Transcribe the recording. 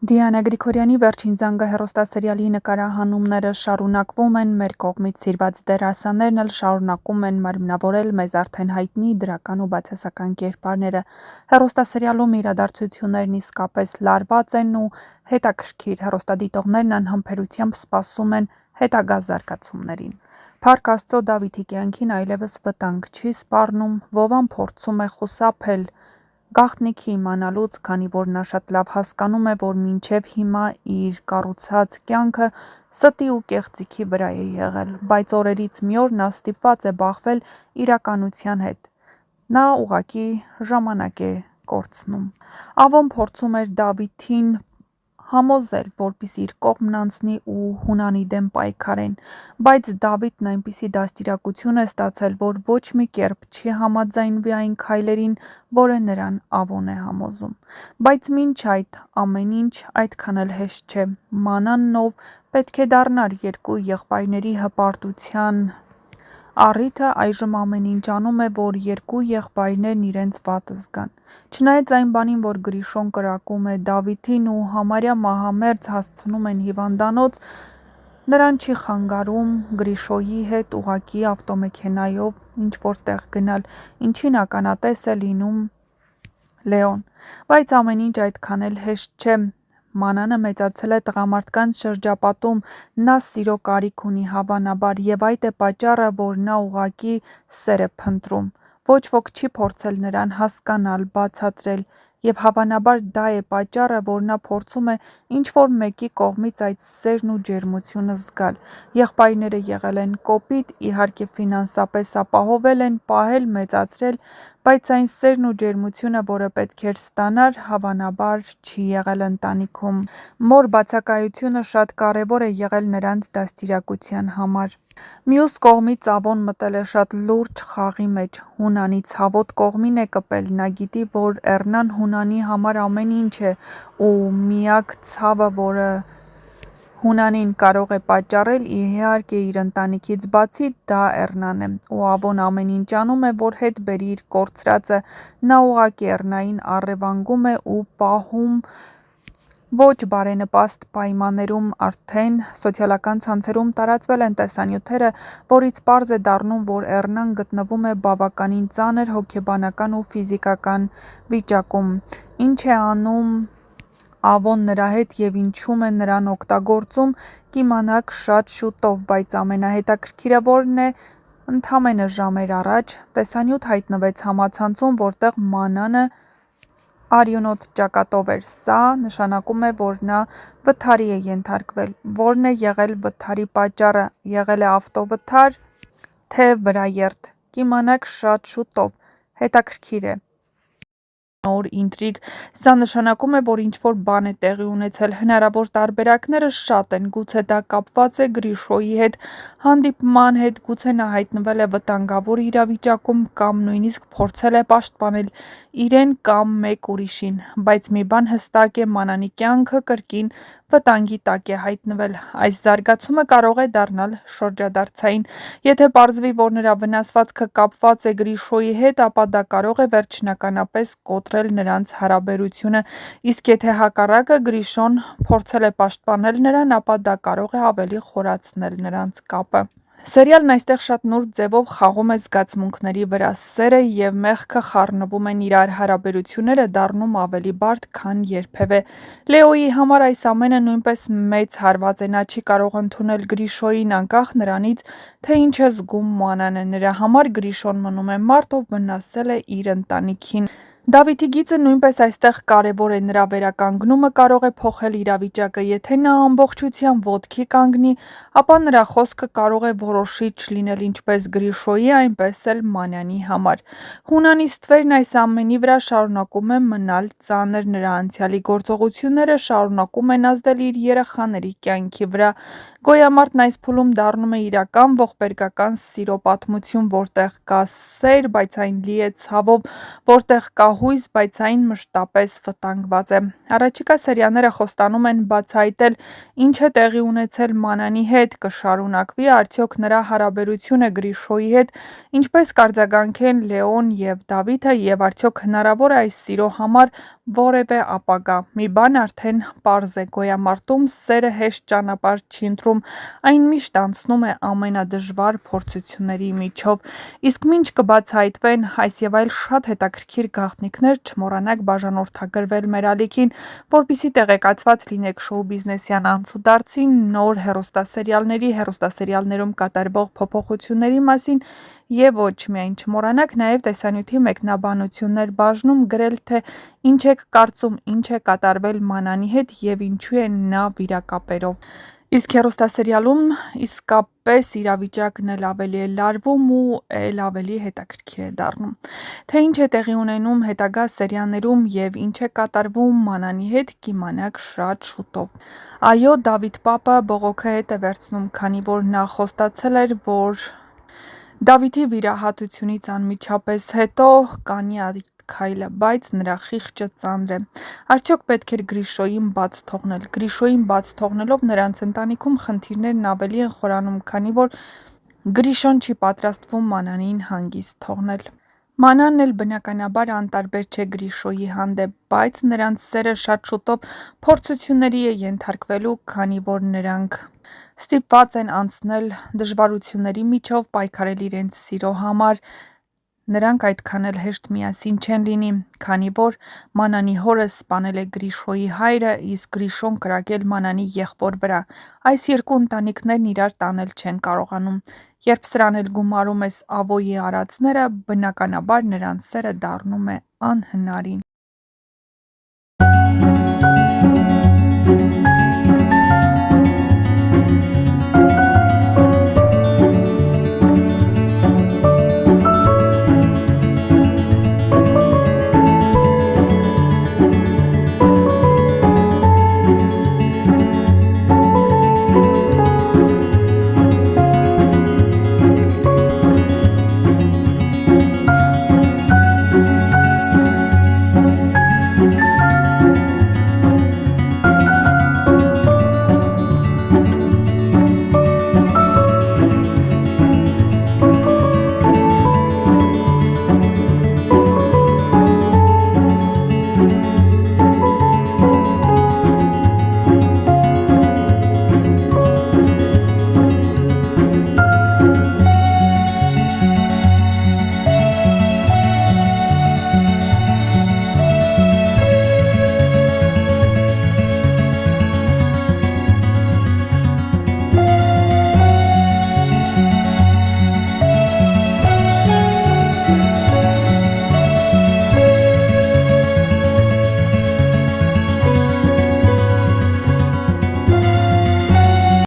Դիանա Գրիգորյանի «Վերջին զանգը» հեռուստասերիալի նկարահանումները շարունակվում են, մեր կողմից սիրված դերասաններն էլ շարունակում են մարմնավորել մեզ արդեն հայտնի դրական ու բացասական կերպարները։ Հեռուստասերիալում իրադարձություններն իսկապես լարված են ու հետաքրքիր, հեռուստադիտողներն անհամբերությամբ սպասում են հետագա զարգացումներին։ Փառք Աստծո, Դավիթի կյանքին այլևս վտանգ չի սպառնում, Վովան փորձում է խուսափել գաղտնիքը իմանալուց, քանի որ նա շատ լավ հասկանում է, որ մինչև հիմա իր կառուցած կյանքը ստի ու կեղծիքի վրա է եղել, բայց օրերից մի օր նա ստիպված է բախվել իրականության հետ։ Նա ուղղակի ժամանակ է կորցնում։ Ավոն փորձում էր Դավիթին համոզել, որպեսզի իր կողմն անցնի ու Հունանի դեմ պայքարեն, բայց Դավիթն այնպիսի դաստիարակություն է ստացել, որ ոչ մի կերպ չի համաձայնվի այն քայլերին, որը նրան Ավոն է համոզում։ Բայց մինչ այդ ամեն ինչ այդքան էլ հեշտ չէ։ Մանանն, ով պետք է դառնար երկու եղբայրների հպարտության առիթը, այժմ ամեն ինչ անում է, որ երկու եղբայրներն իրենց վատը զգան։ Չնայած այն բանին, որ Գրիշոն կրակում է Դավիթին ու համարյա մահամերձ հասցնում են հիվանդանոց, նրան չի խանգարում Գրիշոյի հետ ուղղակի ավտոմեքենայով ինչ-որ տեղ գնալ, ինչին ականատես է լինում Լեոն։ Բայց ամեն ինչ այդքան էլ հեշտ չէ։ Մանանը մեծացել է տղամարդկանց շրջապատում, նա սիրո կարիք ունի հավանաբար, և այդ է պատճառը, որ նա ուղղակի սեր է փնտրում։ Ոչ ոք չի փորձել նրան հասկանալ, բացատրել, և հավանաբար դա է պատճառը, որ նա փորձում է ինչ-որ մեկի կողմից այդ սերն ու ջերմությունը զգալ։ Եղբայրները եղել են կոպիտ, իհարկե ֆինանսապես ապահովել են, պահել, մեծացրել, բայց այն սերն ու ջերմությունը, որը պետք էր ստանար, հավանաբար չի եղել ընտանիքում։ Մոր բացակայությունը շատ կարևոր է եղել նրանց դաստիարակության համար։ Մյուս կողմից Ավոն մտել է շատ լուրջ խաղի մեջ, Հունանի ցավոտ կողմին է կպել, նա գիտի, որ Էռնան Հունանի համար ամեն ինչ է, ու միակ ցավը, որը Հունանին կարող է պատճառել, իհարկե իր ընտանիքից բացի, դա Էռնան է, ու Ավոն ամեն ինչ անում է, որ հետ բերի իր կորցրածը, նա ուղղակի Էռնային առևանգում է ու պահում ոչ բարենպաստ պայմաններում, արդեն սոցիալական ցանցերում տարածվել են տեսանյութերը, որից պարզ է դառնում, որ Էռնան գտնվում է բավականին ծանր հոգեբանական ու ֆիզիկական վիճակում։ Ինչ է անում Ավոն նրա հետ և ինչում է նրան օգտագործում, կիմանաք շատ շուտով, բայց ամենահետաքրքիրը որն է, ընդամենը ժամեր առաջ տեսանյութ հայտնվեց համացանցում, որտեղ Մանանը արյունոտ ճակատով էր։ Սա նշանակում է, որ նա վթարի է ենթարկվել։ Որն է եղել վթարի պատճառը, եղել է ավտովթար, թե վրաերթ, կիմանաք շատ շուտով։ Հետաքրքիր է։ Նոր ինտրիգ, սա նշանակում է, որ ինչ-որ բան է տեղի ունեցել, հնարավոր տարբերակները շատ են, գուցե դա կապված է Գրիշոյի հետ, հանդիպման հետ, գուցե նա հայտնվել է վտանգավոր իրավիճակում կամ նույնիսկ փորձել է պաշտպանել իրեն կամ մեկ ուրիշին, բայց մի բան հստակ է՝ Մանանի կյանքը կրկին վտանգի տակ է հայտնվել։ Այս զարգացումը կարող է դառնալ շրջադարձային։ Եթե պարզվի, որ նրա վնասվածքը կապված է Գրիշոյի հետ, ապա դա կարող է վերջնականապես կոտրել նրանց հարաբերությունը, իսկ եթե հակառակը, Գրիշոն փորձել է պաշտպանել նրան, ապա դա կարող է ավելի խորացնել նրանց կապը։ Սերիալն այստեղ շատ նուրբ ձևով խաղում է զգացմունքների վրա, սերը և մեղքը խառնվում են իրար, հարաբերությունները դառնում ավելի բարդ, քան երբևէ։ Լեոյի համար այս ամենը նույնպես մեծ հարված է, նա չի կարող ընդունել Գրիշոյին, անկախ նրանից, թե ինչ է զգում Մանանը, նրա համար Գրիշոն մնում է մարդ, ով վնասել է իր ընտանիքին։ Դավիթի գիծը նույնպես այստեղ կարևոր է, նրա վերականգնումը կարող է փոխել իրավիճակը, եթե նա ամբողջությամբ ոտքի կանգնի, ապա նրա խոսքը կարող է որոշիչ լինել ինչպես Գրիշոյի, այնպես էլ Մանյանի համար։ Հունանի ստվերն այս ամենի վրա շարունակում է մնալ ծանր, նրա անցյալի գործողությունները շարունակում են ազդել իր երեխաների կյանքի վրա։ Գոյամարտն այս փուլում դառնում է իրական ողբերգական սիրո պատմություն, որտեղ կա սեր, բայց այն լի է ցավով, որտեղ կա պահույզ, բայց այն մշտապես վտանգված է։ Առաջիկա սերիաները խոստանում են բացահայտել ինչ է տեղի ունեցել Մանանի հետ, կշարունակվի արդյոք նրա հարաբերությունը Գրիշոյի հետ, ինչպես կարձագանքեն Լեոն և Դավիթը, և արդյոք հնարավոր է այս սիրո համար որևէ ապագա։ Մի բան արդեն պարզ է՝ գոյամարտում սերը հեշտ ճանապարհ չի ընտրում, այն միշտ անցնում է ամենադժվար փորձությունների միջով։ Իսկ մինչ կբացահայտվեն այս և այլ շատ հետաքրքիր գաղտնիքներ, չմոռանաք բաժանորդագրվել մեր ալիքին, որպեսզի տեղեկացված լինեք շոու-բիզնեսյան անցուդարձի, նոր հեռուստասերիալների, հեռուստասերիալներում կատարվող փոփոխությունների մասին և ոչ միայն։ Չմոռանաք նաև տեսանյութի մեկնաբանություններ բաժնում գրել, թե ինչ եք կարծում, ինչ է կատարվել Մանանի հետ և ինչու է նա վիրակապերով։ Իսկ հեռուստասերիալում իսկապես իրավիճակն էլ ավելի է լարվում ու էլ ավելի հետաքրքիր է դառնում։ Թե ինչ է տեղի ունենում հետագա սերիաներում և ինչ է կատարվում Մանանի հետ, կիմանաք շատ շուտով։ Այո, Դավիթ պապը բողոքը հետ է վերցնում, քանի որ նա խոստացել էր, որ Դավիթի վիրահատությունից անմիջապես հետո կանի այդ քայլը, բայց նրա խիղճը ծանր է։ Արդյոք պետք էր Գրիշոյին բաց թողնել։ Գրիշոյին բաց թողնելով նրանց ընտանիքում խնդիրներն ավելի են խորանում, քանի որ Գրիշոն չի պատրաստվում Մանանին հանգիստ թողնել։ Մանանն էլ բնականաբար անտարբեր չէ Գրիշոյի հանդեպ, բայց նրանց սերը շատ շուտով փորձությունների է ենթարկվելու, քանի որ նրանք ստիպված են անցնել դժվարությունների միջով, պայքարել իրենց սիրո համար։ Նրանք այդքան էլ հեշտ միասին չեն լինի, քանի որ Մանանի հորը սպանել է Գրիշոյի հայրը, իսկ Գրիշոն կրակել Մանանի եղբոր վրա։ Այս երկու ընտանիքներն իրար տանել չեն կարողանում։ Երբ սրան էլ գումարում ես Ավոյի արածները, բնականաբար նրանց սերը դառնում է անհնարին։